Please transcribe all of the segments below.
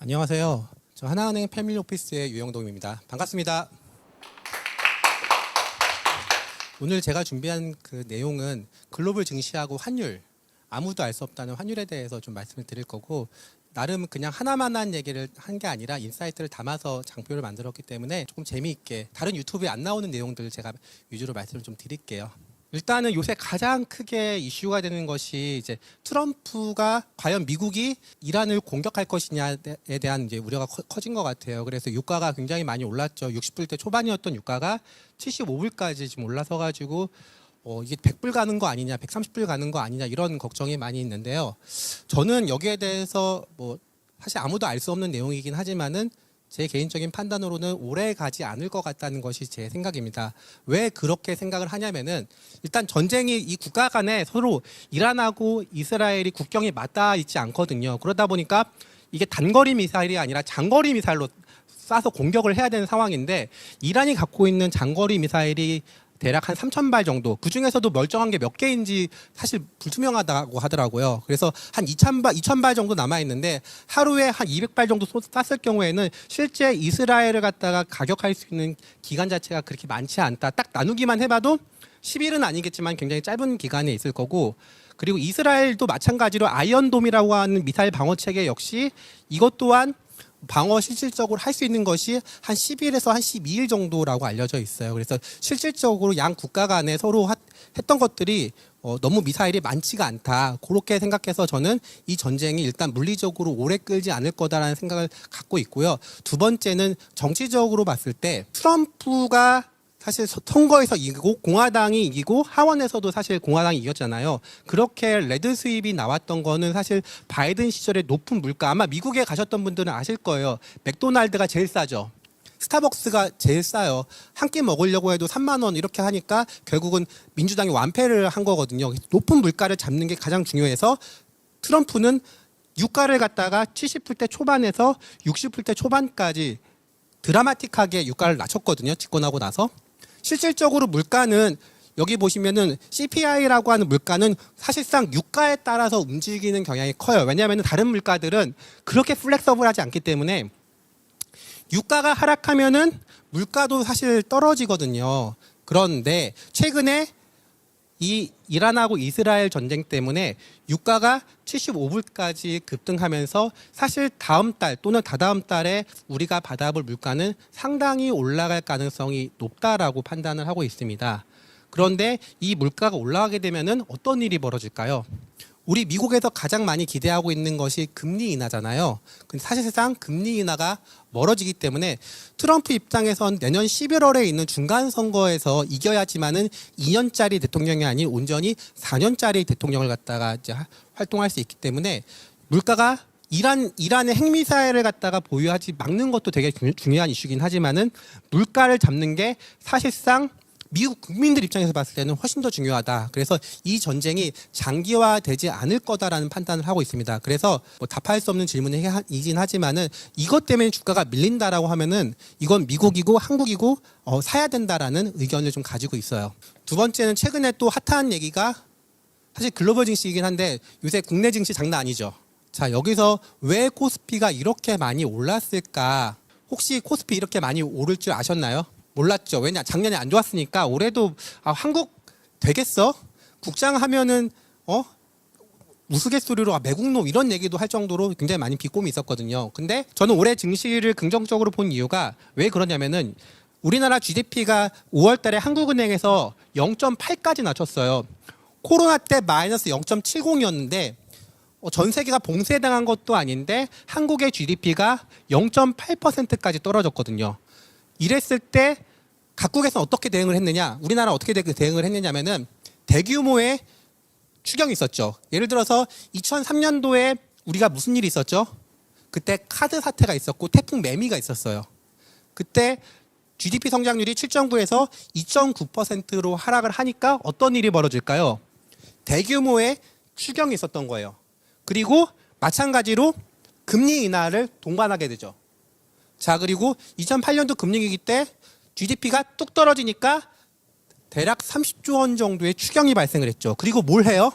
안녕하세요. 저 하나은행 패밀리오피스의 유영동입니다. 반갑습니다. 오늘 제가 준비한 그 내용은 글로벌 증시하고 환율, 아무도 알 수 없다는 환율에 대해서 좀 말씀을 드릴 거고, 나름 그냥 하나만한 얘기를 한 게 아니라 인사이트를 담아서 장표를 만들었기 때문에 조금 재미있게 다른 유튜브에 안 나오는 내용들을 제가 위주로 말씀을 좀 드릴게요. 일단은 요새 가장 크게 이슈가 되는 것이 이제 트럼프가 과연 미국이 이란을 공격할 것이냐에 대한 이제 우려가 커진 것 같아요. 그래서 유가가 굉장히 많이 올랐죠. 60불대 초반이었던 유가가 75불까지 지금 올라서 가지고 이게 100불 가는 거 아니냐, 130불 가는 거 아니냐 이런 걱정이 많이 있는데요. 저는 여기에 대해서 사실 아무도 알 수 없는 내용이긴 하지만은 제 개인적인 판단으로는 오래 가지 않을 것 같다는 것이 제 생각입니다. 왜 그렇게 생각을 하냐면은 일단 전쟁이 이 국가 간에 서로 이란하고 이스라엘이 국경이 맞닿아 있지 않거든요. 그러다 보니까 이게 단거리 미사일이 아니라 장거리 미사일로 쏴서 공격을 해야 되는 상황인데 이란이 갖고 있는 장거리 미사일이 대략 한 3,000발 정도, 그 중에서도 멀쩡한 게 몇 개인지 사실 불투명하다고 하더라고요. 그래서 한 2,000발 정도 남아있는데 하루에 한 200발 정도 쐈을 경우에는 실제 이스라엘을 갖다가 가격할 수 있는 기간 자체가 그렇게 많지 않다. 딱 나누기만 해봐도 10일은 아니겠지만 굉장히 짧은 기간에 있을 거고, 그리고 이스라엘도 마찬가지로 아이언돔이라고 하는 미사일 방어 체계 역시 이것 또한 방어 실질적으로 할 수 있는 것이 한 10일에서 한 12일 정도라고 알려져 있어요. 그래서 실질적으로 양 국가 간에 서로 했던 것들이 너무 미사일이 많지가 않다. 그렇게 생각해서 저는 이 전쟁이 일단 물리적으로 오래 끌지 않을 거다라는 생각을 갖고 있고요. 두 번째는 정치적으로 봤을 때 트럼프가 사실 선거에서 이기고 공화당이 이기고 하원에서도 사실 공화당이 이겼잖아요. 그렇게 레드 수입이 나왔던 거는 사실 바이든 시절에 높은 물가, 아마 미국에 가셨던 분들은 아실 거예요. 맥도날드가 제일 싸죠. 스타벅스가 제일 싸요. 한 끼 먹으려고 해도 3만 원 이렇게 하니까 결국은 민주당이 완패를 한 거거든요. 높은 물가를 잡는 게 가장 중요해서 트럼프는 유가를 갖다가 70불대 초반에서 60불대 초반까지 드라마틱하게 유가를 낮췄거든요. 집권하고 나서. 실질적으로 물가는 여기 보시면은 CPI라고 하는 물가는 사실상 유가에 따라서 움직이는 경향이 커요. 왜냐하면 다른 물가들은 그렇게 플렉서블하지 않기 때문에 유가가 하락하면은 물가도 사실 떨어지거든요. 그런데 최근에 이 이란하고 이스라엘 전쟁 때문에 유가가 75불까지 급등하면서 사실 다음 달 또는 다다음 달에 우리가 받아볼 물가는 상당히 올라갈 가능성이 높다라고 판단을 하고 있습니다. 그런데 이 물가가 올라가게 되면은 어떤 일이 벌어질까요? 우리 미국에서 가장 많이 기대하고 있는 것이 금리 인하잖아요. 근데 사실상 금리 인하가 멀어지기 때문에 트럼프 입장에선 내년 11월에 있는 중간 선거에서 이겨야지만은 2년짜리 대통령이 아닌 온전히 4년짜리 대통령을 갖다가 이제 활동할 수 있기 때문에 물가가 이란의 핵미사일을 갖다가 보유하지 막는 것도 되게 중요한 이슈긴 하지만은 물가를 잡는 게 사실상 미국 국민들 입장에서 봤을 때는 훨씬 더 중요하다. 그래서 이 전쟁이 장기화되지 않을 거다라는 판단을 하고 있습니다. 그래서 답할 수 없는 질문이긴 하지만은 이것 때문에 주가가 밀린다라고 하면은 이건 미국이고 한국이고 사야 된다라는 의견을 좀 가지고 있어요. 두 번째는 최근에 또 핫한 얘기가 사실 글로벌 증시이긴 한데 요새 국내 증시 장난 아니죠. 자, 여기서 왜 코스피가 이렇게 많이 올랐을까? 혹시 코스피 이렇게 많이 오를 줄 아셨나요? 몰랐죠. 왜냐, 작년에 안 좋았으니까 올해도 한국 되겠어? 국장하면은 우스갯소리로 매국노 이런 얘기도 할 정도로 굉장히 많이 비꼼이 있었거든요. 근데 저는 올해 증시를 긍정적으로 본 이유가 왜 그러냐면은 우리나라 GDP가 5월 달에 한국은행에서 0.8까지 낮췄어요. 코로나 때 마이너스 0.70이었는데 전 세계가 봉쇄당한 것도 아닌데 한국의 GDP가 0.8%까지 떨어졌거든요. 이랬을 때 각국에서 어떻게 대응을 했느냐, 우리나라 어떻게 대응을 했느냐면은 대규모의 추경이 있었죠. 예를 들어서 2003년도에 우리가 무슨 일이 있었죠? 그때 카드 사태가 있었고 태풍 매미가 있었어요. 그때 GDP 성장률이 7.9에서 2.9%로 하락을 하니까 어떤 일이 벌어질까요? 대규모의 추경이 있었던 거예요. 그리고 마찬가지로 금리 인하를 동반하게 되죠. 자, 그리고 2008년도 금융위기 때 GDP가 뚝 떨어지니까 대략 30조 원 정도의 추경이 발생을 했죠. 그리고 뭘 해요?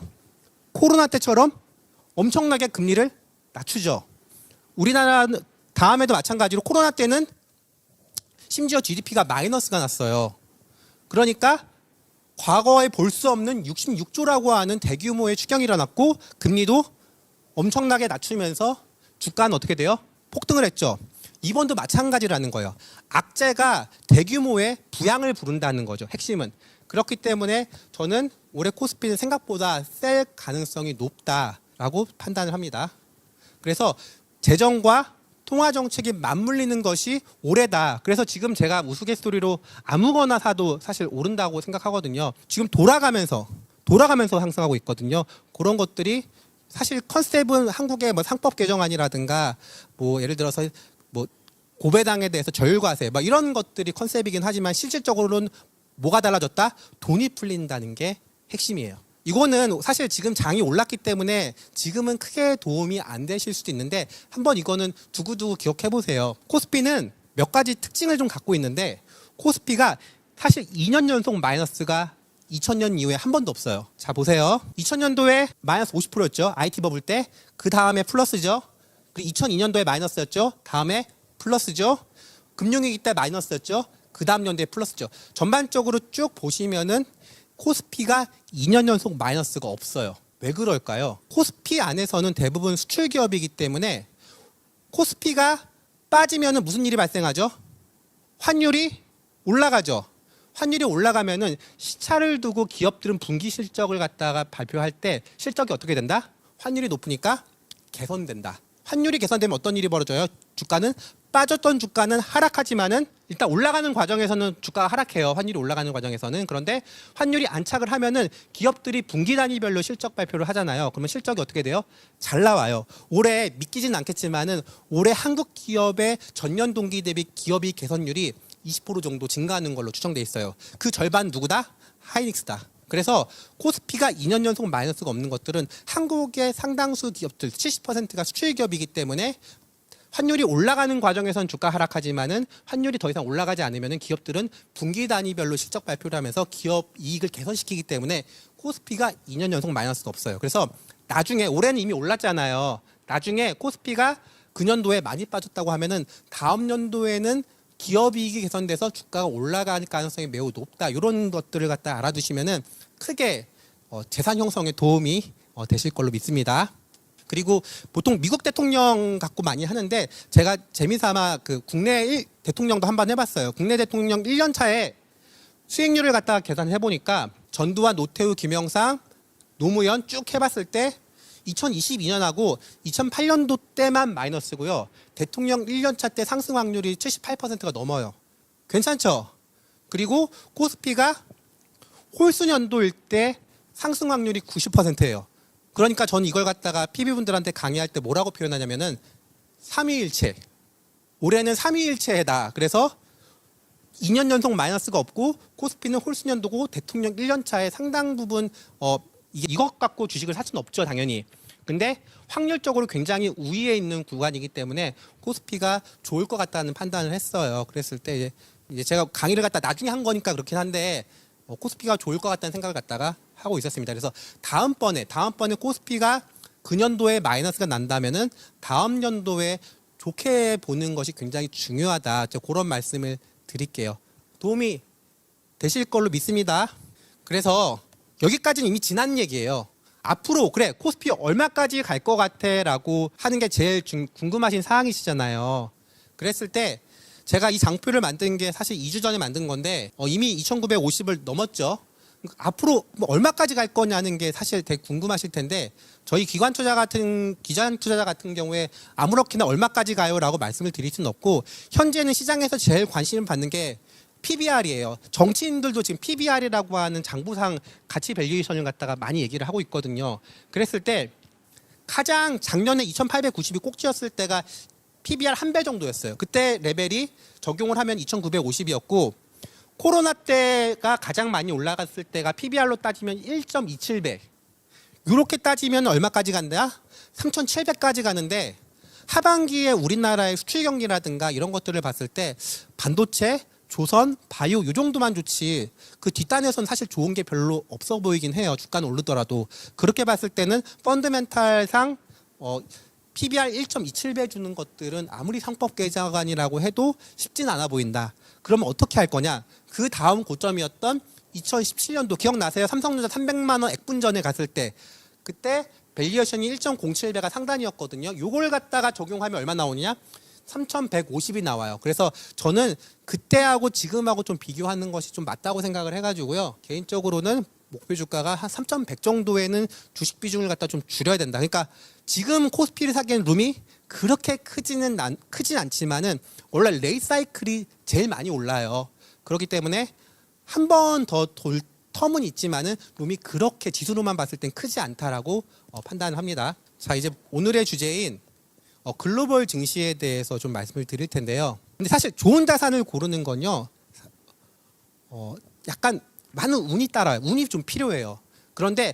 코로나 때처럼 엄청나게 금리를 낮추죠. 우리나라 다음에도 마찬가지로 코로나 때는 심지어 GDP가 마이너스가 났어요. 그러니까 과거에 볼 수 없는 66조라고 하는 대규모의 추경이 일어났고 금리도 엄청나게 낮추면서 주가는 어떻게 돼요? 폭등을 했죠. 이번도 마찬가지라는 거예요. 악재가 대규모의 부양을 부른다는 거죠. 핵심은. 그렇기 때문에 저는 올해 코스피는 생각보다 셀 가능성이 높다라고 판단을 합니다. 그래서 재정과 통화 정책이 맞물리는 것이 올해다. 그래서 지금 제가 우스갯소리로 아무거나 사도 사실 오른다고 생각하거든요. 지금 돌아가면서 상승하고 있거든요. 그런 것들이 사실 컨셉은 한국의 뭐 상법 개정안이라든가 뭐 예를 들어서 뭐 고배당에 대해서 저율과세 막 이런 것들이 컨셉이긴 하지만 실질적으로는 뭐가 달라졌다? 돈이 풀린다는 게 핵심이에요. 이거는 사실 지금 장이 올랐기 때문에 지금은 크게 도움이 안 되실 수도 있는데 한번 이거는 두고두고 기억해 보세요. 코스피는 몇 가지 특징을 좀 갖고 있는데 코스피가 사실 2년 연속 마이너스가 2000년 이후에 한 번도 없어요. 자 보세요. 2000년도에 마이너스 50%였죠. IT 버블 때. 그 다음에 플러스죠. 그리고 2002년도에 마이너스였죠. 다음에 플러스죠. 금융위기 때 마이너스였죠. 그 다음 연도에 플러스죠. 전반적으로 쭉 보시면은 코스피가 2년 연속 마이너스가 없어요. 왜 그럴까요? 코스피 안에서는 대부분 수출 기업이기 때문에 코스피가 빠지면은 무슨 일이 발생하죠? 환율이 올라가죠. 환율이 올라가면은 시차를 두고 기업들은 분기 실적을 갖다가 발표할 때 실적이 어떻게 된다? 환율이 높으니까 개선된다. 환율이 개선되면 어떤 일이 벌어져요? 주가는 빠졌던 주가는 하락하지만은 일단 올라가는 과정에서는 주가가 하락해요. 환율이 올라가는 과정에서는. 그런데 환율이 안착을 하면은 기업들이 분기 단위별로 실적 발표를 하잖아요. 그러면 실적이 어떻게 돼요? 잘 나와요. 올해 믿기진 않겠지만은 올해 한국 기업의 전년 동기 대비 기업이 개선율이 20% 정도 증가하는 걸로 추정돼 있어요. 그 절반 누구다? 하이닉스다. 그래서 코스피가 2년 연속 마이너스가 없는 것들은 한국의 상당수 기업들 70%가 수출 기업이기 때문에 환율이 올라가는 과정에선 주가 하락하지만은 환율이 더 이상 올라가지 않으면은 기업들은 분기 단위별로 실적 발표를 하면서 기업 이익을 개선시키기 때문에 코스피가 2년 연속 마이너스가 없어요. 그래서 나중에 올해는 이미 올랐잖아요. 나중에 코스피가 그 년도에 많이 빠졌다고 하면은 다음 연도에는 기업 이익이 개선돼서 주가가 올라갈 가능성이 매우 높다. 이런 것들을 갖다 알아두시면은 크게 재산 형성에 도움이 되실 걸로 믿습니다. 그리고 보통 미국 대통령 갖고 많이 하는데 제가 재미삼아 그 국내 대통령도 한번 해봤어요. 국내 대통령 1년 차에 수익률을 갖다가 계산해 보니까 전두환, 노태우, 김영삼, 노무현 쭉 해봤을 때 2022년하고 2008년도 때만 마이너스고요. 대통령 1년 차 때 상승 확률이 78%가 넘어요. 괜찮죠? 그리고 코스피가 홀수년도일 때 상승 확률이 90%예요. 그러니까 저는 이걸 갖다가 PB분들한테 강의할 때 뭐라고 표현하냐면은 삼위일체. 올해는 삼위일체다. 그래서 2년 연속 마이너스가 없고 코스피는 홀수년도고 대통령 1년 차에 상당 부분 이것 갖고 주식을 살 수는 없죠, 당연히. 근데 확률적으로 굉장히 우위에 있는 구간이기 때문에 코스피가 좋을 것 같다는 판단을 했어요. 그랬을 때 이제 제가 강의를 갖다 나중에 한 거니까 그렇긴 한데 코스피가 좋을 것 같다는 생각을 갖다가 하고 있었습니다. 그래서 다음번에 코스피가 그 년도에 마이너스가 난다면은 다음 연도에 좋게 보는 것이 굉장히 중요하다. 그런 말씀을 드릴게요. 도움이 되실 걸로 믿습니다. 그래서 여기까지는 이미 지난 얘기예요. 앞으로 그래 코스피 얼마까지 갈 것 같아 라고 하는 게 제일 궁금하신 사항이시잖아요. 그랬을 때 제가 이 장표를 만든 게 사실 2주 전에 만든 건데 이미 2950을 넘었죠. 앞으로 뭐 얼마까지 갈 거냐는 게 사실 되게 궁금하실 텐데 저희 기관 투자자 같은 경우에 아무렇게나 얼마까지 가요 라고 말씀을 드릴 수는 없고 현재는 시장에서 제일 관심을 받는 게 PBR이에요. 정치인들도 지금 PBR이라고 하는 장부상 가치 밸류에이션을 갖다가 많이 얘기를 하고 있거든요. 그랬을 때 가장 작년에 2890이 꼭지였을 때가 PBR 한 배 정도였어요. 그때 레벨이 적용을 하면 2950이었고 코로나 때가 가장 많이 올라갔을 때가 PBR로 따지면 1.27배. 이렇게 따지면 얼마까지 간다? 3,700까지 가는데 하반기에 우리나라의 수출 경기라든가 이런 것들을 봤을 때 반도체, 조선, 바이오 이 정도만 좋지 그 뒷단에서는 사실 좋은 게 별로 없어 보이긴 해요. 주가는 오르더라도. 그렇게 봤을 때는 펀드멘탈상 PBR 1.27배 주는 것들은 아무리 상법 개정안이라고 해도 쉽진 않아 보인다. 그러면 어떻게 할 거냐? 그 다음 고점이었던 2017년도 기억나세요? 삼성전자 300만 원 액분전에 갔을 때 그때 밸류에이션이 1.07배가 상단이었거든요. 요걸 갖다가 적용하면 얼마 나오느냐? 3,150이 나와요. 그래서 저는 그때하고 지금하고 좀 비교하는 것이 좀 맞다고 생각을 해가지고요. 개인적으로는 목표 주가가 한 3,100 정도에는 주식 비중을 갖다 좀 줄여야 된다. 그러니까 지금 코스피를 사기엔 룸이 그렇게 크진 않지만은 원래 레이 사이클이 제일 많이 올라요. 그렇기 때문에 한 번 더 돌 텀은 있지만은 룸이 그렇게 지수로만 봤을 땐 크지 않다라고 판단을 합니다. 자, 이제 오늘의 주제인 글로벌 증시에 대해서 좀 말씀을 드릴 텐데요. 근데 사실 좋은 자산을 고르는 건요, 약간 많은 운이 따라요. 운이 좀 필요해요. 그런데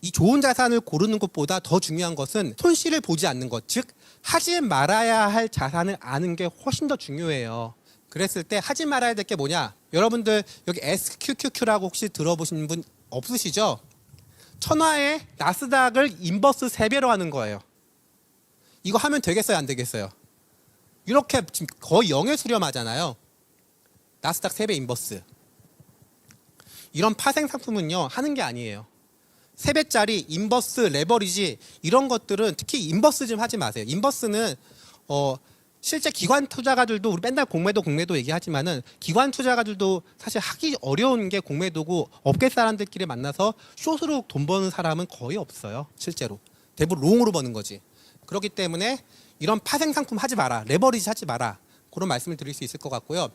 이 좋은 자산을 고르는 것보다 더 중요한 것은 손실을 보지 않는 것, 즉 하지 말아야 할 자산을 아는 게 훨씬 더 중요해요. 그랬을 때 하지 말아야 될 게 뭐냐? 여러분들 여기 SQQQ라고 혹시 들어보신 분 없으시죠? 천하의 나스닥을 인버스 3배로 하는 거예요. 이거 하면 되겠어요, 안 되겠어요? 이렇게 지금 거의 0에 수렴하잖아요. 나스닥 3배 인버스. 이런 파생 상품은요, 하는 게 아니에요. 3배짜리 인버스, 레버리지 이런 것들은 특히 인버스 좀 하지 마세요. 인버스는 실제 기관 투자가들도 우리 맨날 공매도 얘기하지만은 기관 투자가들도 사실 하기 어려운 게 공매도고 업계 사람들끼리 만나서 숏으로 돈 버는 사람은 거의 없어요. 실제로. 대부분 롱으로 버는 거지. 그렇기 때문에 이런 파생 상품 하지 마라. 레버리지 하지 마라. 그런 말씀을 드릴 수 있을 것 같고요.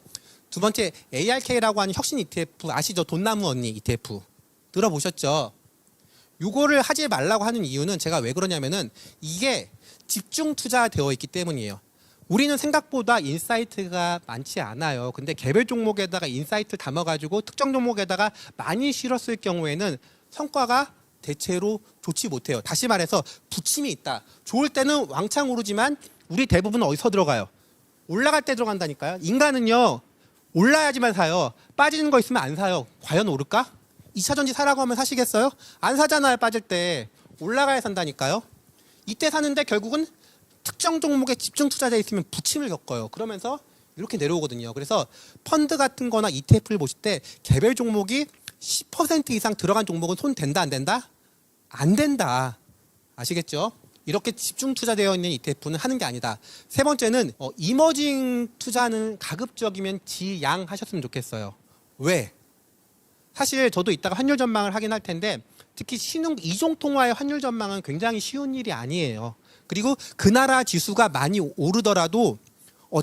두 번째 ARK라고 하는 혁신 ETF 아시죠? 돈나무 언니 ETF 들어보셨죠? 요거를 하지 말라고 하는 이유는 제가 왜 그러냐면은 이게 집중 투자되어 있기 때문이에요. 우리는 생각보다 인사이트가 많지 않아요. 근데 개별 종목에다가 인사이트를 담아가지고 특정 종목에다가 많이 실었을 경우에는 성과가 대체로 좋지 못해요. 다시 말해서 부침이 있다. 좋을 때는 왕창 오르지만 우리 대부분은 어디서 들어가요? 올라갈 때 들어간다니까요. 인간은요, 올라야지만 사요. 빠지는 거 있으면 안 사요. 과연 오를까? 2차전지 사라고 하면 사시겠어요? 안 사잖아요. 빠질 때. 올라가야 산다니까요. 이때 사는데 결국은 특정 종목에 집중 투자되어 있으면 부침을 겪어요. 그러면서 이렇게 내려오거든요. 그래서 펀드 같은 거나 ETF를 보실 때 개별 종목이 10% 이상 들어간 종목은 손 된다 안 된다? 안 된다. 아시겠죠? 이렇게 집중 투자되어 있는 ETF는 하는 게 아니다. 세 번째는 이머징 투자는 가급적이면 지양하셨으면 좋겠어요. 왜? 사실 저도 이따가 환율 전망을 하긴 할 텐데 특히 신흥 이종통화의 환율 전망은 굉장히 쉬운 일이 아니에요. 그리고 그 나라 지수가 많이 오르더라도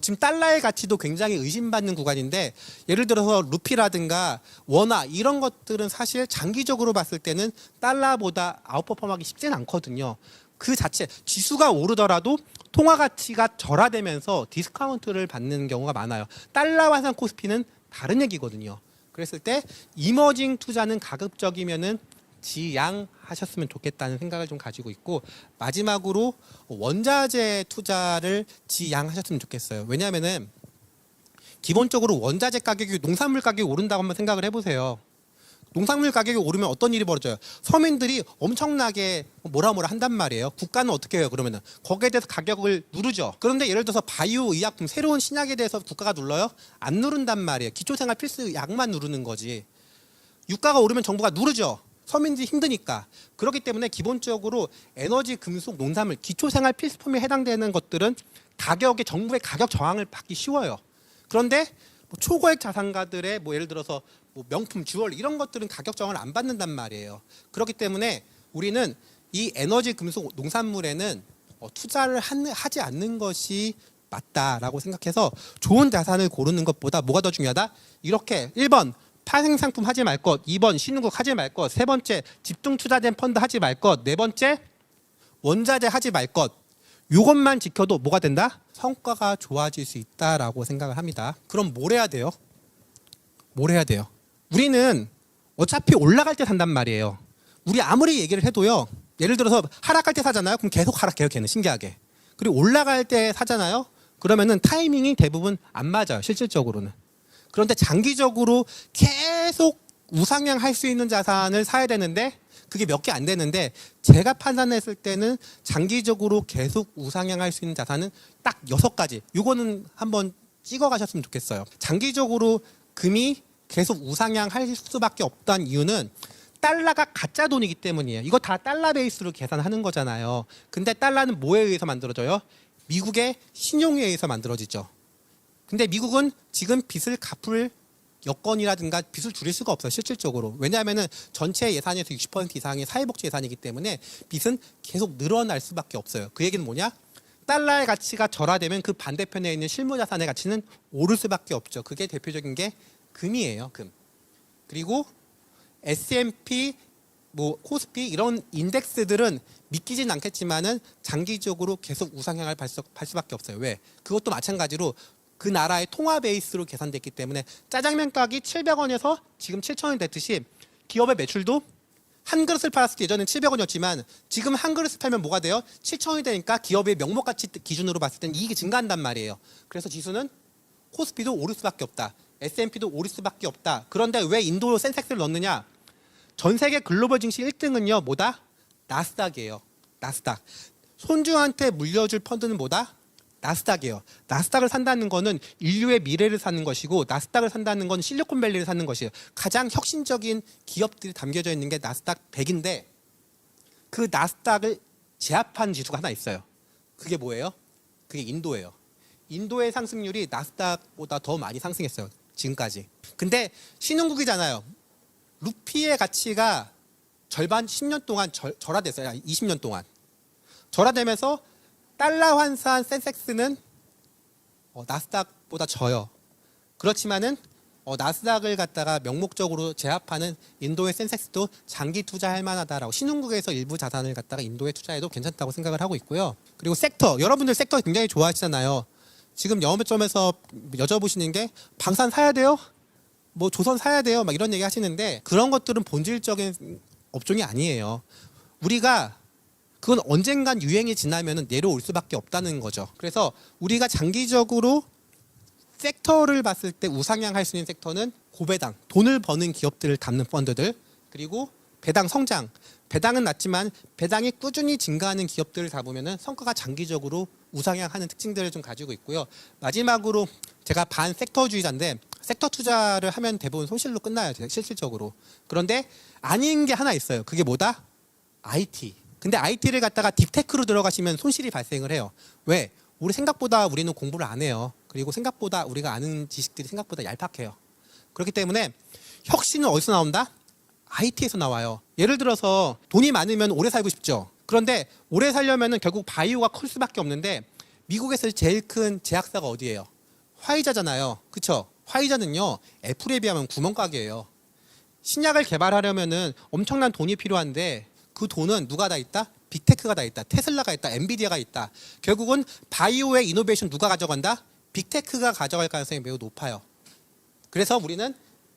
지금 달러의 가치도 굉장히 의심받는 구간인데 예를 들어서 루피라든가 원화 이런 것들은 사실 장기적으로 봤을 때는 달러보다 아웃퍼폼하기 쉽진 않거든요. 그 자체 지수가 오르더라도 통화 가치가 절하되면서 디스카운트를 받는 경우가 많아요. 달러 환산 코스피는 다른 얘기거든요. 그랬을 때 이머징 투자는 가급적이면은 지양하셨으면 좋겠다는 생각을 좀 가지고 있고 마지막으로 원자재 투자를 지양하셨으면 좋겠어요. 왜냐하면은 기본적으로 원자재 가격이 농산물 가격이 오른다고 한번 생각을 해보세요. 농산물 가격이 오르면 어떤 일이 벌어져요? 서민들이 엄청나게 뭐라 한단 말이에요. 국가는 어떻게 해요? 그러면은 거기에 대해서 가격을 누르죠. 그런데 예를 들어서 바이오 의약품 새로운 신약에 대해서 국가가 눌러요? 안 누른단 말이에요. 기초생활 필수 약만 누르는 거지. 유가가 오르면 정부가 누르죠. 서민들이 힘드니까. 그렇기 때문에 기본적으로 에너지, 금속, 농산물, 기초생활 필수품에 해당되는 것들은 가격에 정부의 가격 저항을 받기 쉬워요. 그런데 초고액 자산가들의 예를 들어서 명품, 주얼 이런 것들은 가격 저항을 안 받는단 말이에요. 그렇기 때문에 우리는 이 에너지, 금속, 농산물에는 투자를 하지 않는 것이 맞다라고 생각해서 좋은 자산을 고르는 것보다 뭐가 더 중요하다? 이렇게 1번 파생 상품 하지 말 것, 2번 신흥국 하지 말 것, 세 번째 집중 투자된 펀드 하지 말 것, 네 번째 원자재 하지 말 것. 이것만 지켜도 뭐가 된다? 성과가 좋아질 수 있다라고 생각을 합니다. 그럼 뭘 해야 돼요? 뭘 해야 돼요? 우리는 어차피 올라갈 때 산단 말이에요. 우리 아무리 얘기를 해도요. 예를 들어서 하락할 때 사잖아요. 그럼 계속 하락해요. 걔는 신기하게. 그리고 올라갈 때 사잖아요. 그러면은 타이밍이 대부분 안 맞아요. 실질적으로는. 그런데 장기적으로 계속 우상향 할 수 있는 자산을 사야 되는데 그게 몇 개 안 되는데 제가 판단했을 때는 장기적으로 계속 우상향할 수 있는 자산은 딱 6가지. 이거는 한번 찍어 가셨으면 좋겠어요. 장기적으로 금이 계속 우상향할 수밖에 없다는 이유는 달러가 가짜 돈이기 때문이에요. 이거 다 달러 베이스로 계산하는 거잖아요. 근데 달러는 뭐에 의해서 만들어져요? 미국의 신용에 의해서 만들어지죠. 근데 미국은 지금 빚을 갚을 여건이라든가 빚을 줄일 수가 없어요. 실질적으로. 왜냐하면 전체 예산에서 60% 이상이 사회복지 예산이기 때문에 빚은 계속 늘어날 수밖에 없어요. 그 얘기는 뭐냐? 달러의 가치가 절하되면 그 반대편에 있는 실무자산의 가치는 오를 수밖에 없죠. 그게 대표적인 게 금이에요. 금. 그리고 S&P, 코스피 이런 인덱스들은 믿기진 않겠지만은 장기적으로 계속 우상향을 할 수밖에 없어요. 왜? 그것도 마찬가지로 그 나라의 통화 베이스로 계산됐기 때문에 짜장면 가격이 700원에서 지금 7,000원 됐듯이 기업의 매출도 한 그릇을 팔았을 때 예전엔 700원이었지만 지금 한 그릇을 팔면 뭐가 돼요? 7,000원이 되니까 기업의 명목 가치 기준으로 봤을 때는 이익이 증가한단 말이에요. 그래서 지수는 코스피도 오를 수밖에 없다. S&P도 오를 수밖에 없다. 그런데 왜 인도 센섹스를 넣느냐? 전 세계 글로벌 증시 1등은요. 뭐다? 나스닥이에요. 나스닥. 손주한테 물려줄 펀드는 뭐다? 나스닥이에요. 나스닥을 산다는 거는 인류의 미래를 사는 것이고 나스닥을 산다는 건 실리콘밸리를 사는 것이에요. 가장 혁신적인 기업들이 담겨져 있는 게 나스닥 100인데 그 나스닥을 제압한 지수가 하나 있어요. 그게 뭐예요? 그게 인도예요. 인도의 상승률이 나스닥보다 더 많이 상승했어요. 지금까지. 근데 신흥국이잖아요. 루피의 가치가 절반 10년 동안 절하됐어요. 20년 동안. 절하되면서 달러 환산 센섹스는 나스닥보다 져요. 그렇지만은 나스닥을 갖다가 명목적으로 제압하는 인도의 센섹스도 장기 투자할 만하다라고 신흥국에서 일부 자산을 갖다가 인도에 투자해도 괜찮다고 생각을 하고 있고요. 그리고 섹터, 여러분들 섹터 굉장히 좋아하시잖아요. 지금 영업점에서 여쭤보시는 게 방산 사야 돼요? 뭐 조선 사야 돼요? 막 이런 얘기 하시는데 그런 것들은 본질적인 업종이 아니에요. 우리가 그건 언젠간 유행이 지나면 내려올 수밖에 없다는 거죠. 그래서 우리가 장기적으로 섹터를 봤을 때 우상향할 수 있는 섹터는 고배당, 돈을 버는 기업들을 담는 펀드들, 그리고 배당 성장. 배당은 낮지만 배당이 꾸준히 증가하는 기업들을 잡으면 성과가 장기적으로 우상향하는 특징들을 좀 가지고 있고요. 마지막으로 제가 반섹터주의자인데 섹터 투자를 하면 대부분 손실로 끝나요. 실질적으로. 그런데 아닌 게 하나 있어요. 그게 뭐다? IT. 근데 IT를 갖다가 딥테크로 들어가시면 손실이 발생을 해요. 왜? 생각보다 우리는 공부를 안 해요. 그리고 생각보다 우리가 아는 지식들이 생각보다 얄팍해요. 그렇기 때문에 혁신은 어디서 나온다? IT에서 나와요. 예를 들어서 돈이 많으면 오래 살고 싶죠. 그런데 오래 살려면 결국 바이오가 클 수밖에 없는데 미국에서 제일 큰 제약사가 어디예요? 화이자잖아요. 그렇죠? 화이자는요. 애플에 비하면 구멍가게예요. 신약을 개발하려면 엄청난 돈이 필요한데 그 돈은 누가 다 있다? 빅테크가 다 있다. 테슬라가 있다. 엔비디아가 있다. 결국은 바이오의 이노베이션 누가 가져간다? 빅테크가 가져갈 가능성이 매우 높아요. 그래서 우리는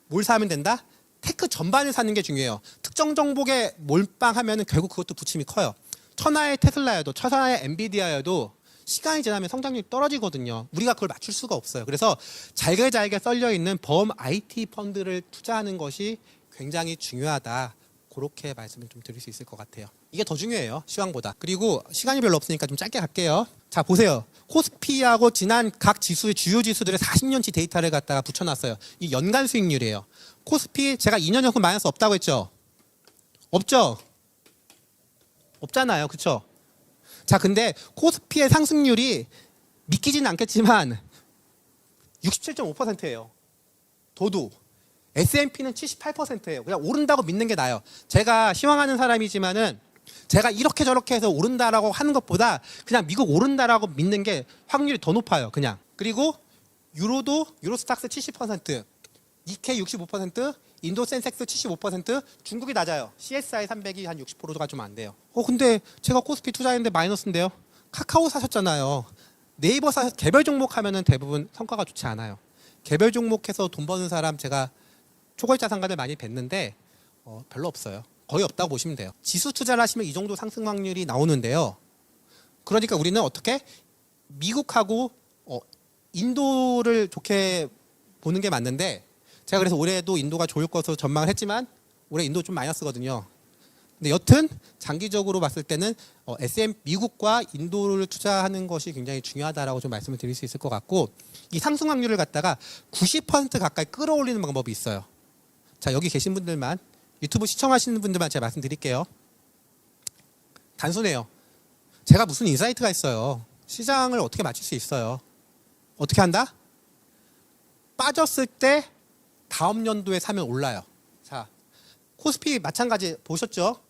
뭘 사면 된다? 테크 전반을 사는 게 중요해요. 특정 종목에 몰빵하면 결국 그것도 부침이 커요. 천하의 테슬라여도 천하의 엔비디아여도 시간이 지나면 성장률이 떨어지거든요. 우리가 그걸 맞출 수가 없어요. 그래서 잘게 썰려 있는 범 IT 펀드를 투자하는 것이 굉장히 중요하다. 그렇게 말씀을 좀 드릴 수 있을 것 같아요. 이게 더 중요해요. 시황보다. 그리고 시간이 별로 없으니까 좀 짧게 갈게요. 자, 보세요. 코스피하고 지난 각 지수의 주요 지수들의 40년치 데이터를 갖다가 붙여놨어요. 이 연간 수익률이에요. 코스피 제가 2년 연속 마이너스 없다고 했죠? 없죠? 없잖아요. 그렇죠? 자, 근데 코스피의 상승률이 믿기지는 않겠지만 67.5%예요. 도도. S&P는 78%예요. 그냥 오른다고 믿는 게 나아요. 제가 시황하는 사람이지만은 제가 이렇게 저렇게 해서 오른다라고 하는 것보다 그냥 미국 오른다라고 믿는 게 확률이 더 높아요. 그냥. 그리고 유로도 유로스탁스 70%, 니케이 65%, 인도 센섹스 75%, 중국이 낮아요. CSI 300이 한 60%가 좀 안 돼요. 근데 제가 코스피 투자했는데 마이너스인데요. 카카오 사셨잖아요. 네이버 개별 종목 하면은 대부분 성과가 좋지 않아요. 개별 종목해서 돈 버는 사람 제가 초거래 자산가들 많이 뵀는데 별로 없어요. 거의 없다고 보시면 돼요. 지수 투자를 하시면 이 정도 상승 확률이 나오는데요. 그러니까 우리는 어떻게 미국하고 인도를 좋게 보는 게 맞는데 제가 그래서 올해도 인도가 좋을 것으로 전망을 했지만 올해 인도 좀 마이너스거든요. 근데 여튼 장기적으로 봤을 때는 미국과 인도를 투자하는 것이 굉장히 중요하다라고 좀 말씀을 드릴 수 있을 것 같고, 이 상승 확률을 갖다가 90% 가까이 끌어올리는 방법이 있어요. 자, 여기 계신 분들만, 유튜브 시청하시는 분들만 제가 말씀드릴게요. 단순해요. 제가 무슨 인사이트가 있어요. 시장을 어떻게 맞출 수 있어요. 어떻게 한다? 빠졌을 때 다음 연도에 사면 올라요. 자, 코스피 마찬가지 보셨죠?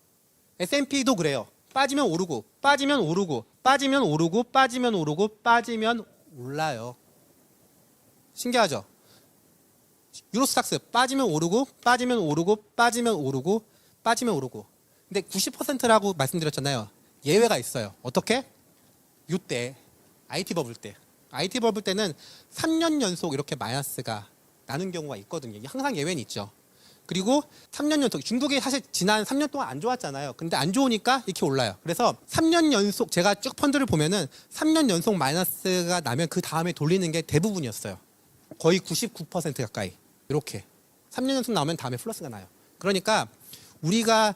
S&P도 그래요. 빠지면 오르고, 빠지면 오르고, 빠지면 오르고, 빠지면 오르고, 빠지면 올라요. 신기하죠? 유로스탁스 빠지면 오르고, 빠지면 오르고, 빠지면 오르고, 빠지면 오르고. 근데 90%라고 말씀드렸잖아요. 예외가 있어요. 어떻게? 이때 IT 버블 때. IT 버블 때는 3년 연속 이렇게 마이너스가 나는 경우가 있거든요. 항상 예외는 있죠. 그리고 3년 연속, 중국이 사실 지난 3년 동안 안 좋았잖아요. 근데 안 좋으니까 이렇게 올라요. 그래서 3년 연속, 제가 쭉 펀드를 보면은 3년 연속 마이너스가 나면 그 다음에 돌리는 게 대부분이었어요. 거의 99% 가까이. 이렇게 3년 연속 나오면 다음에 플러스가 나요. 그러니까 우리가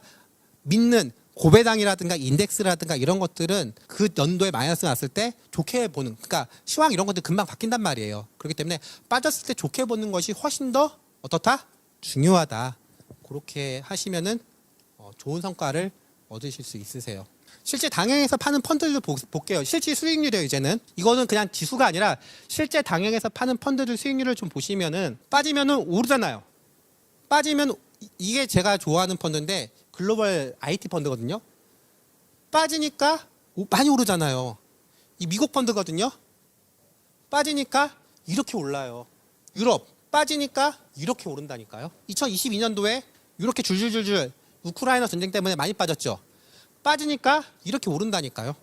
믿는 고배당이라든가 인덱스라든가 이런 것들은 그 연도에 마이너스 났을 때 좋게 보는, 그러니까 시황 이런 것들 금방 바뀐단 말이에요. 그렇기 때문에 빠졌을 때 좋게 보는 것이 훨씬 더 어떻다? 중요하다. 그렇게 하시면은 좋은 성과를 얻으실 수 있으세요. 실제 당행에서 파는 펀드들 볼게요. 실질 수익률이에요. 이제는 이거는 그냥 지수가 아니라 실제 당행에서 파는 펀드들 수익률을 좀 보시면은 빠지면은 오르잖아요. 빠지면, 이게 제가 좋아하는 펀드인데 글로벌 IT 펀드거든요. 빠지니까 많이 오르잖아요. 이 미국 펀드거든요. 빠지니까 이렇게 올라요. 유럽 빠지니까 이렇게 오른다니까요. 2022년도에 이렇게 줄줄줄줄 우크라이나 전쟁 때문에 많이 빠졌죠. 빠지니까 이렇게 오른다니까요.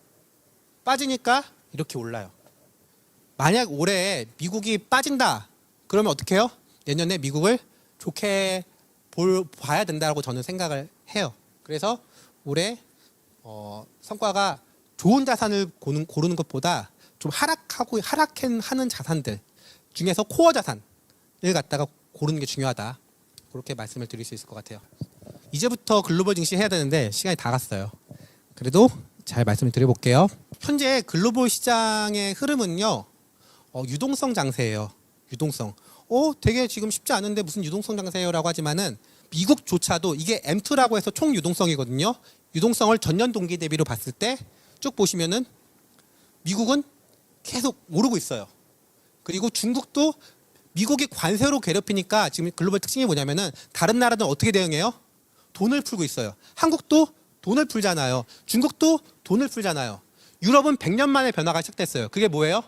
빠지니까 이렇게 올라요. 만약 올해 미국이 빠진다 그러면 어떻게 해요? 내년에 미국을 좋게 봐야 된다고 저는 생각을 해요. 그래서 올해 성과가 좋은 자산을 고르는 것보다 좀 하락하는 자산들 중에서 코어 자산을 갖다가 고르는 게 중요하다. 그렇게 말씀을 드릴 수 있을 것 같아요. 이제부터 글로벌 증시 해야 되는데 시간이 다 갔어요. 그래도 잘 말씀을 드려볼게요. 현재 글로벌 시장의 흐름은요, 유동성 장세예요. 유동성. 되게 지금 쉽지 않은데 무슨 유동성 장세요라고 하지만은 미국조차도 이게 M2라고 해서 총 유동성이거든요. 유동성을 전년 동기 대비로 봤을 때 쭉 보시면은 미국은 계속 오르고 있어요. 그리고 중국도 미국이 관세로 괴롭히니까 지금 글로벌 특징이 뭐냐면은 다른 나라는 어떻게 대응해요? 돈을 풀고 있어요. 한국도 돈을 풀잖아요. 중국도 돈을 풀잖아요. 유럽은 100년 만에 변화가 시작됐어요. 그게 뭐예요?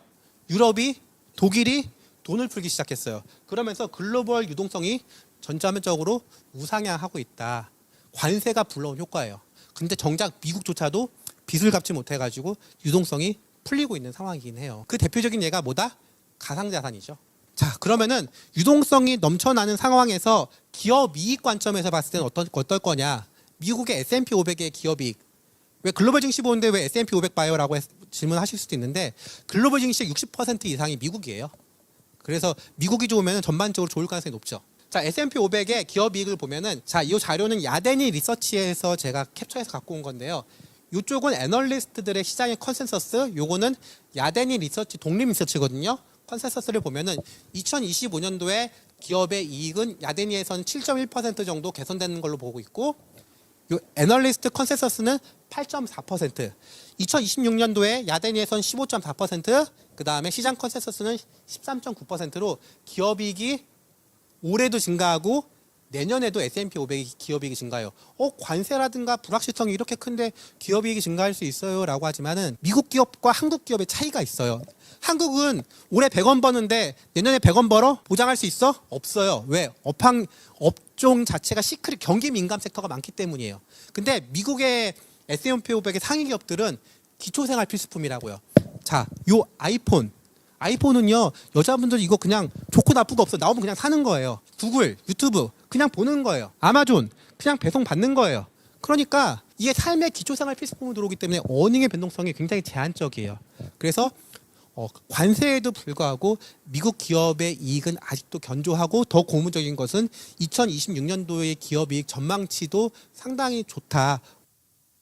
유럽이, 독일이 돈을 풀기 시작했어요. 그러면서 글로벌 유동성이 전반적으로 우상향하고 있다. 관세가 불러온 효과예요. 근데 정작 미국조차도 빚을 갚지 못해가지고 유동성이 풀리고 있는 상황이긴 해요. 그 대표적인 예가 뭐다? 가상자산이죠. 자, 그러면은 유동성이 넘쳐나는 상황에서 기업 이익 관점에서 봤을 때는 어떨 거냐? 미국의 S&P 500의 기업 이익. 왜 글로벌 증시 보는데 왜 S&P 500 봐요라고 질문하실 수도 있는데 글로벌 증시의 60% 이상이 미국이에요. 그래서 미국이 좋으면 전반적으로 좋을 가능성이 높죠. 자, S&P 500의 기업 이익을 보면은, 자, 이 자료는 야데니 리서치에서 제가 캡처해서 갖고 온 건데요. 이쪽은 애널리스트들의 시장의 컨센서스, 요거는 야데니 리서치, 독립 리서치거든요. 컨센서스를 보면은 2025년도에 기업의 이익은 야데니에서는 7.1% 정도 개선되는 걸로 보고 있고, 요 애널리스트 컨센서스는 8.4%, 2026년도에 야데니에서는 15.4%, 그 다음에 시장 컨센서스는 13.9%로 기업이익이 올해도 증가하고 내년에도 S&P 500이 기업이익이 증가해요. 관세라든가 불확실성이 이렇게 큰데 기업이익이 증가할 수 있어요 라고 하지만은 미국 기업과 한국 기업의 차이가 있어요. 한국은 올해 100원 버는데 내년에 100원 벌어? 보장할 수 있어? 없어요. 왜? 업종 자체가 시크릿, 경기 민감 섹터가 많기 때문이에요. 근데 미국의 S&P 500의 상위 기업들은 기초생활 필수품이라고요. 자, 요 아이폰은요, 여자분들 이거 그냥 좋고 나쁘고 없어. 나오면 그냥 사는 거예요. 구글, 유튜브 그냥 보는 거예요. 아마존 그냥 배송 받는 거예요. 그러니까 이게 삶의 기초생활 필수품으로 들어오기 때문에 어닝의 변동성이 굉장히 제한적이에요. 그래서 관세에도 불구하고 미국 기업의 이익은 아직도 견조하고 더 고무적인 것은 2026년도의 기업이익 전망치도 상당히 좋다.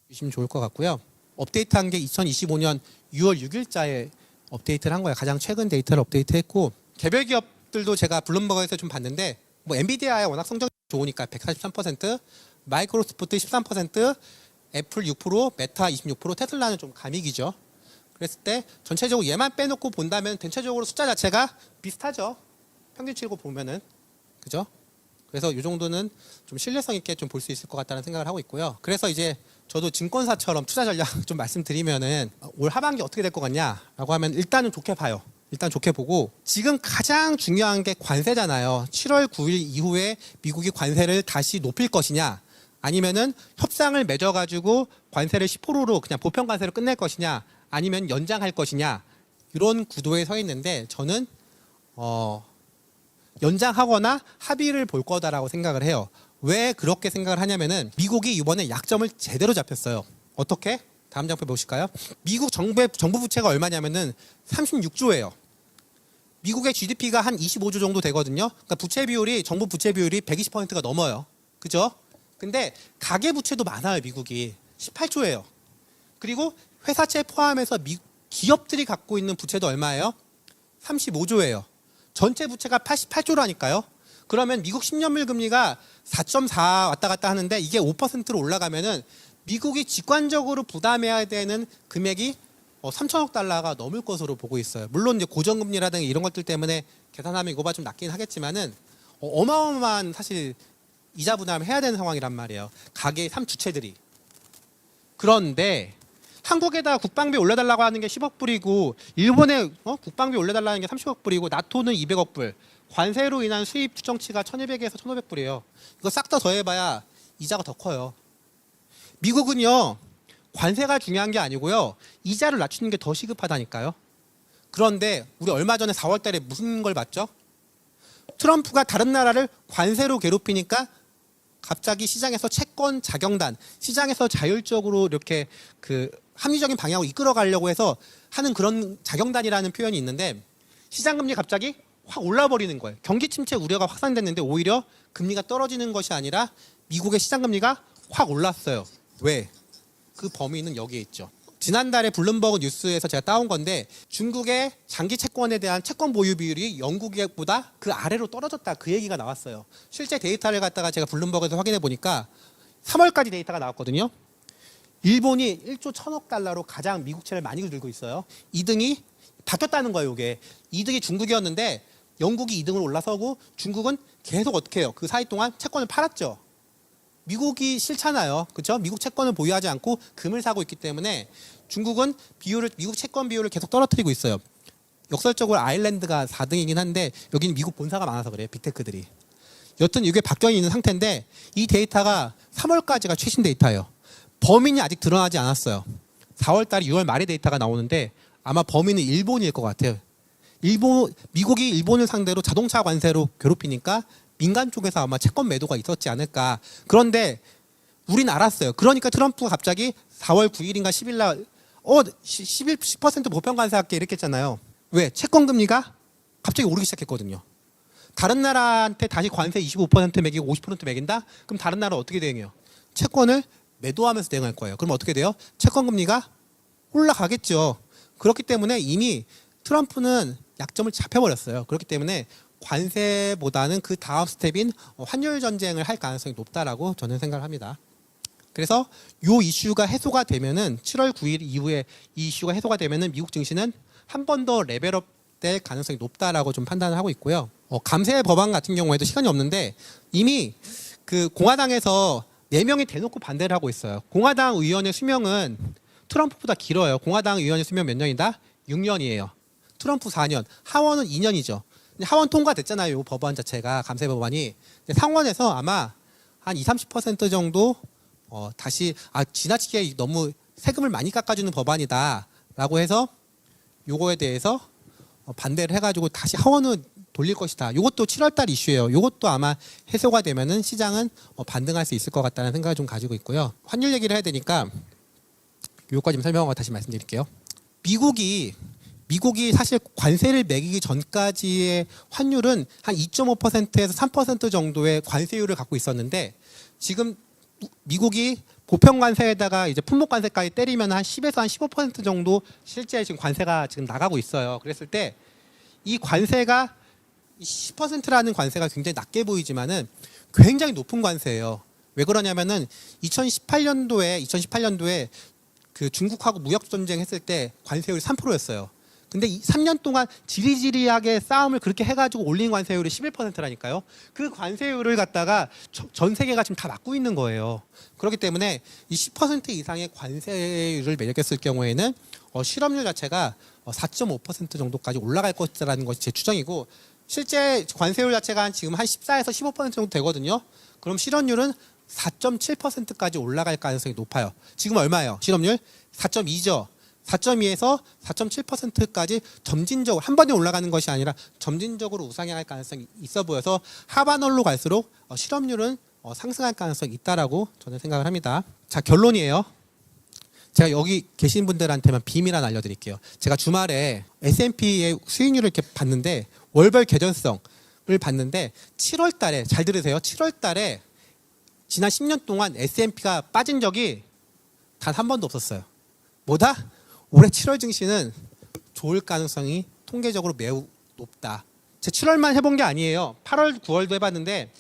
보시면 좋을 것 같고요. 업데이트한 게 2025년 6월 6일자에 업데이트를 한 거예요. 가장 최근 데이터를 업데이트했고 개별 기업들도 제가 블룸버그에서 좀 봤는데 뭐 엔비디아야 워낙 성적이 좋으니까 143%, 마이크로소프트 13%, 애플 6%, 메타 26%, 테슬라는 좀 감익이죠. 그랬을 때 전체적으로 얘만 빼놓고 본다면 전체적으로 숫자 자체가 비슷하죠. 평균치고 보면은 그죠? 그래서 이 정도는 좀 신뢰성 있게 좀 볼 수 있을 것 같다는 생각을 하고 있고요. 그래서 이제 저도 증권사처럼 투자 전략 좀 말씀드리면은 올 하반기 어떻게 될 것 같냐라고 하면 일단은 좋게 봐요. 일단 좋게 보고 지금 가장 중요한 게 관세잖아요. 7월 9일 이후에 미국이 관세를 다시 높일 것이냐 아니면은 협상을 맺어가지고 관세를 10%로 그냥 보편 관세로 끝낼 것이냐 아니면 연장할 것이냐 이런 구도에 서 있는데 저는 연장하거나 합의를 볼 거다라고 생각을 해요. 왜 그렇게 생각을 하냐면은 미국이 이번에 약점을 제대로 잡혔어요. 어떻게? 다음 장표 보실까요? 미국 정부 부채가 얼마냐면은 36조예요. 미국의 GDP가 한 25조 정도 되거든요. 그러니까 정부 부채 비율이 120%가 넘어요. 그죠? 근데 가계 부채도 많아요, 미국이. 18조예요. 그리고 회사채 포함해서 기업들이 갖고 있는 부채도 얼마예요? 35조예요. 전체 부채가 88조라니까요. 그러면 미국 10년물 금리가 4.4 왔다 갔다 하는데 이게 5%로 올라가면은 미국이 직관적으로 부담해야 되는 금액이 3천억 달러가 넘을 것으로 보고 있어요. 물론 이제 고정금리라든가 이런 것들 때문에 계산하면 이거보다 좀 낮긴 하겠지만은 어마어마한 사실 이자 부담을 해야 되는 상황이란 말이에요. 가계 3주체들이. 그런데 한국에다 국방비 올려달라고 하는 게 10억 불이고 일본에 국방비 올려달라는 게 30억 불이고 나토는 200억 불. 관세로 인한 수입 추정치가 1200에서 1500불이에요. 이거 싹 다 더해봐야 이자가 더 커요. 미국은요. 관세가 중요한 게 아니고요. 이자를 낮추는 게 더 시급하다니까요. 그런데 우리 얼마 전에 4월 달에 무슨 걸 봤죠? 트럼프가 다른 나라를 관세로 괴롭히니까 갑자기 시장에서 채권 자경단, 시장에서 자율적으로 이렇게 그 합리적인 방향으로 이끌어 가려고 해서 하는 그런 자경단이라는 표현이 있는데 시장금리 갑자기 확 올라버리는 거예요. 경기 침체 우려가 확산됐는데 오히려 금리가 떨어지는 것이 아니라 미국의 시장금리가 확 올랐어요. 왜? 그 범위는 여기에 있죠. 지난달에 블룸버그 뉴스에서 제가 따온 건데 중국의 장기 채권에 대한 채권 보유 비율이 영국보다 그 아래로 떨어졌다 그 얘기가 나왔어요. 실제 데이터를 갖다가 제가 블룸버그에서 확인해 보니까 3월까지 데이터가 나왔거든요. 일본이 1조 1000억 달러로 가장 미국채를 많이 들고 있어요. 2등이 바뀌었다는 거예요. 이게 2등이 중국이었는데 영국이 2등으로 올라서고 중국은 계속 어떻게 해요? 그 사이 동안 채권을 팔았죠. 미국이 싫잖아요. 그렇죠? 미국 채권을 보유하지 않고 금을 사고 있기 때문에 중국은 미국 채권 비율을 계속 떨어뜨리고 있어요. 역설적으로 아일랜드가 4등이긴 한데 여기는 미국 본사가 많아서 그래요. 빅테크들이. 여튼 이게 바뀌어 있는 상태인데 이 데이터가 3월까지가 최신 데이터예요. 범인이 아직 드러나지 않았어요. 4월 달에 6월 말에 데이터가 나오는데 아마 범인은 일본일 것 같아요. 미국이 일본을 상대로 자동차 관세로 괴롭히니까 민간 쪽에서 아마 채권 매도가 있었지 않을까. 그런데 우린 알았어요. 그러니까 트럼프가 갑자기 4월 9일인가 10일 날 10% 보편 관세할게 이렇게 했잖아요. 왜? 채권 금리가 갑자기 오르기 시작했거든요. 다른 나라한테 다시 관세 25% 매기고 50% 매긴다? 그럼 다른 나라 어떻게 대응해요? 채권을 매도하면서 대응할 거예요. 그럼 어떻게 돼요? 채권 금리가 올라가겠죠. 그렇기 때문에 이미 트럼프는 약점을 잡혀버렸어요. 그렇기 때문에 관세보다는 그 다음 스텝인 환율 전쟁을 할 가능성이 높다라고 저는 생각을 합니다. 그래서 이 이슈가 해소가 되면은 7월 9일 이후에 이 이슈가 해소가 되면은 미국 증시는 한 번 더 레벨업 될 가능성이 높다라고 좀 판단을 하고 있고요. 감세 법안 같은 경우에도 시간이 없는데 이미 그 공화당에서 4명이 대놓고 반대를 하고 있어요. 공화당 의원의 수명은 트럼프보다 길어요. 공화당 의원의 수명 몇 년이다? 6년이에요. 트럼프 4년, 하원은 2년이죠. 하원 통과됐잖아요. 이 법안 자체가 감세 법안이. 상원에서 아마 한 20-30% 정도 다시 지나치게 너무 세금을 많이 깎아주는 법안이다라고 해서 요거에 대해서 반대를 해가지고 다시 하원을 돌릴 것이다. 이것도 7월달 이슈예요. 이것도 아마 해소가 되면은 시장은 반등할 수 있을 것 같다는 생각을 좀 가지고 있고요. 환율 얘기를 해야 되니까 요거까지 좀 설명하고 다시 말씀드릴게요. 미국이 미국이 사실 관세를 매기기 전까지의 환율은 한 2.5%에서 3% 정도의 관세율을 갖고 있었는데 지금 미국이 보편 관세에다가 이제 품목 관세까지 때리면 한 10에서 한 15% 정도 실제 지금 관세가 지금 나가고 있어요. 그랬을 때 이 관세가 10%라는 관세가 굉장히 낮게 보이지만은 굉장히 높은 관세예요. 왜 그러냐면은 2018년도에 그 중국하고 무역 전쟁 했을 때 관세율이 3%였어요. 근데 3년 동안 지리지리하게 싸움을 그렇게 해가지고 올린 관세율이 11%라니까요. 그 관세율을 갖다가 전 세계가 지금 다 맡고 있는 거예요. 그렇기 때문에 이 10% 이상의 관세율을 매겼을 경우에는 실업률 자체가 4.5% 정도까지 올라갈 것이라는 것이 제 추정이고, 실제 관세율 자체가 지금 한 14에서 15% 정도 되거든요. 그럼 실업률은 4.7%까지 올라갈 가능성이 높아요. 지금 얼마예요? 실업률 4.2죠. 4.2에서 4.7%까지 점진적으로 한 번에 올라가는 것이 아니라 점진적으로 우상향할 가능성이 있어 보여서 하반월로 갈수록 실업률은 상승할 가능성이 있다라고 저는 생각을 합니다. 자, 결론이에요. 제가 여기 계신 분들한테만 비밀 하나 알려드릴게요. 제가 주말에 S&P의 수익률을 이렇게 봤는데 월별 계절성을 봤는데 7월 달에, 잘 들으세요. 7월 달에 지난 10년 동안 S&P가 빠진 적이 단 한 번도 없었어요. 뭐다? 올해 7월 증시는 좋을 가능성이 통계적으로 매우 높다. 제 7월만 해본 게 아니에요. 8월, 9월도 해봤는데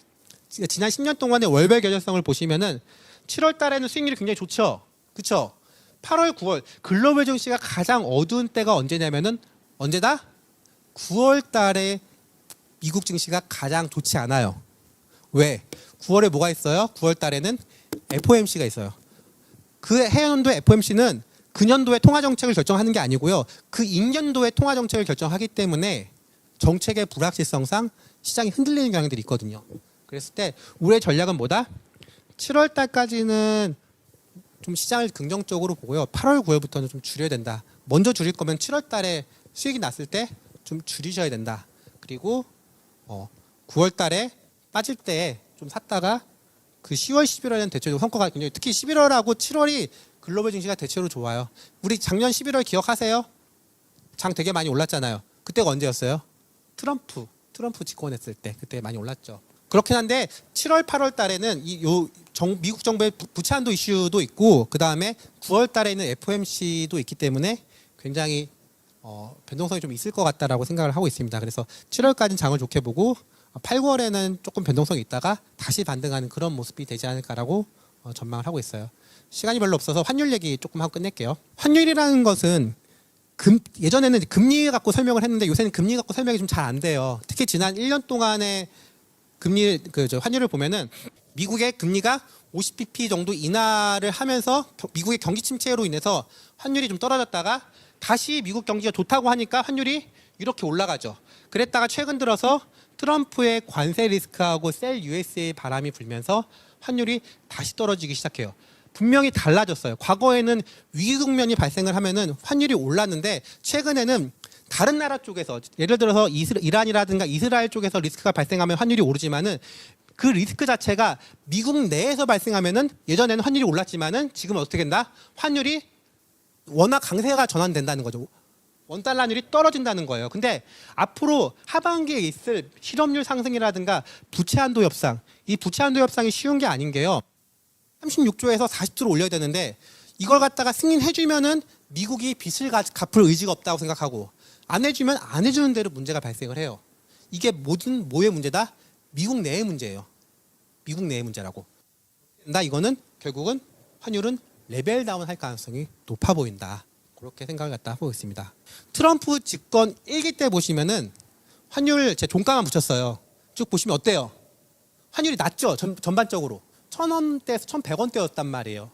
지난 10년 동안의 월별 계절성을 보시면은 7월 달에는 수익률이 굉장히 좋죠. 그렇죠? 8월, 9월 글로벌 증시가 가장 어두운 때가 언제냐면은 언제다? 9월 달에 미국 증시가 가장 좋지 않아요. 왜? 9월에 뭐가 있어요? 9월 달에는 FOMC가 있어요. 그 해년도 FOMC는 그 년도의 통화정책을 결정하는 게 아니고요. 그 임년도의 통화정책을 결정하기 때문에 정책의 불확실성상 시장이 흔들리는 경향들이 있거든요. 그랬을 때 우리의 전략은 뭐다? 7월 달까지는 좀 시장을 긍정적으로 보고요. 8월, 9월부터는 좀 줄여야 된다. 먼저 줄일 거면 7월 달에 수익이 났을 때 좀 줄이셔야 된다. 그리고 9월 달에 빠질 때 좀 샀다가 그 10월, 11월에는 대체로 성과가 굉장히, 특히 11월하고 7월이 글로벌 증시가 대체로 좋아요. 우리 작년 11월 기억하세요? 장 되게 많이 올랐잖아요. 그때가 언제였어요? 트럼프 집권했을 때 그때 많이 올랐죠. 그렇긴 한데 7월, 8월 달에는 미국 정부의 부채 한도 이슈도 있고 그 다음에 9월 달에는 FOMC도 있기 때문에 굉장히 변동성이 좀 있을 것 같다라고 생각을 하고 있습니다. 그래서 7월까지는 장을 좋게 보고 8, 9월에는 조금 변동성이 있다가 다시 반등하는 그런 모습이 되지 않을까라고 전망을 하고 있어요. 시간이 별로 없어서 환율 얘기 조금 하고 끝낼게요. 환율이라는 것은 예전에는 금리 갖고 설명을 했는데 요새는 금리 갖고 설명이 좀 잘 안 돼요. 특히 지난 1년 동안의 환율을 보면은 미국의 금리가 50bp 정도 인하를 하면서 미국의 경기 침체로 인해서 환율이 좀 떨어졌다가 다시 미국 경기가 좋다고 하니까 환율이 이렇게 올라가죠. 그랬다가 최근 들어서 트럼프의 관세 리스크하고 셀 USA 바람이 불면서 환율이 다시 떨어지기 시작해요. 분명히 달라졌어요. 과거에는 위기 국면이 발생을 하면은 환율이 올랐는데 최근에는 다른 나라 쪽에서, 예를 들어서 이란이라든가 이스라엘 쪽에서 리스크가 발생하면 환율이 오르지만은 그 리스크 자체가 미국 내에서 발생하면은 예전에는 환율이 올랐지만은 지금은 어떻게 된다? 환율이 워낙 강세가 전환된다는 거죠. 원달러율이 떨어진다는 거예요. 근데 앞으로 하반기에 있을 실업률 상승이라든가 부채 한도 협상, 이 부채 한도 협상이 쉬운 게 아닌 게요. 36조에서 40조로 올려야 되는데 이걸 갖다가 승인해주면은 미국이 빚을 갚을 의지가 없다고 생각하고 안 해주면 안 해주는 대로 문제가 발생을 해요. 이게 뭐의 문제다? 미국 내의 문제예요. 미국 내의 문제라고. 이거는 결국은 환율은 레벨 다운 할 가능성이 높아 보인다. 그렇게 생각을 갖다 하고 있습니다. 트럼프 집권 1기 때 보시면은 환율 제 종가만 붙였어요. 쭉 보시면 어때요? 환율이 낮죠. 전반적으로 1,000원대에서 1,100원대였단 말이에요.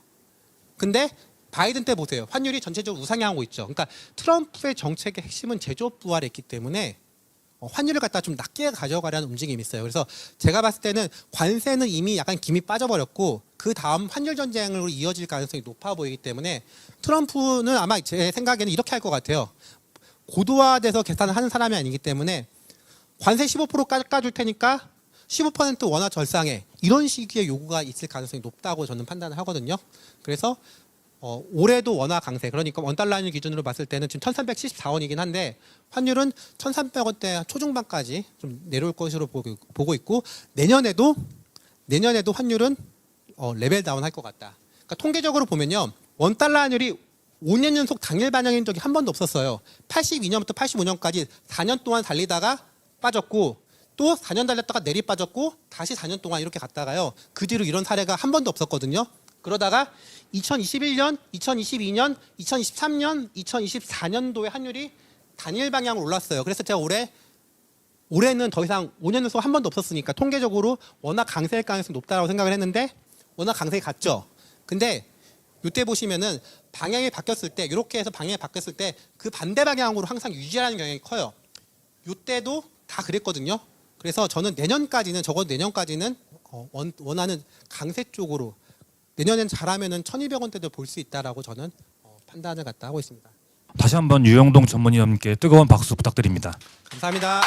근데 바이든 때 보세요. 환율이 전체적으로 우상향하고 있죠. 그러니까 트럼프의 정책의 핵심은 제조업 부활에 있기 때문에 환율을 갖다 좀 낮게 가져가려는 움직임이 있어요. 그래서 제가 봤을 때는 관세는 이미 약간 김이 빠져버렸고 그 다음 환율 전쟁으로 이어질 가능성이 높아 보이기 때문에 트럼프는 아마 제 생각에는 이렇게 할 것 같아요. 고도화돼서 계산을 하는 사람이 아니기 때문에 관세 15% 깎아줄 테니까 15% 원화 절상해, 이런 식의 요구가 있을 가능성이 높다고 저는 판단을 하거든요. 그래서 올해도 원화 강세, 그러니까 원달러 환율 기준으로 봤을 때는 지금 1,374원이긴 한데 환율은 1,300원대 초중반까지 좀 내려올 것으로 보고 있고 내년에도 환율은 레벨 다운 할 것 같다. 그러니까 통계적으로 보면요. 원달러 환율이 5년 연속 당일 반영인 적이 한 번도 없었어요. 82년부터 85년까지 4년 동안 달리다가 빠졌고 또 4년 달렸다가 내리 빠졌고 다시 4년 동안 이렇게 갔다가요. 그 뒤로 이런 사례가 한 번도 없었거든요. 그러다가 2021년, 2022년, 2023년, 2024년도에 환율이 단일 방향으로 올랐어요. 그래서 제가 올해는 더 이상 5년 연속 한 번도 없었으니까 통계적으로 워낙 강세일 가능성이 높다고 생각을 했는데 워낙 강세에 갔죠. 근데 이때 보시면은 방향이 바뀌었을 때 이렇게 해서 방향이 바뀌었을 때 그 반대 방향으로 항상 유지하는 경향이 커요. 이때도 다 그랬거든요. 그래서 저는 내년까지는 적어도 내년까지는 원하는 강세 쪽으로 내년엔 잘하면은 1,200원대도 볼 수 있다라고 저는 판단을 갖다 하고 있습니다. 다시 한번 유영동 전문위원님께 뜨거운 박수 부탁드립니다. 감사합니다.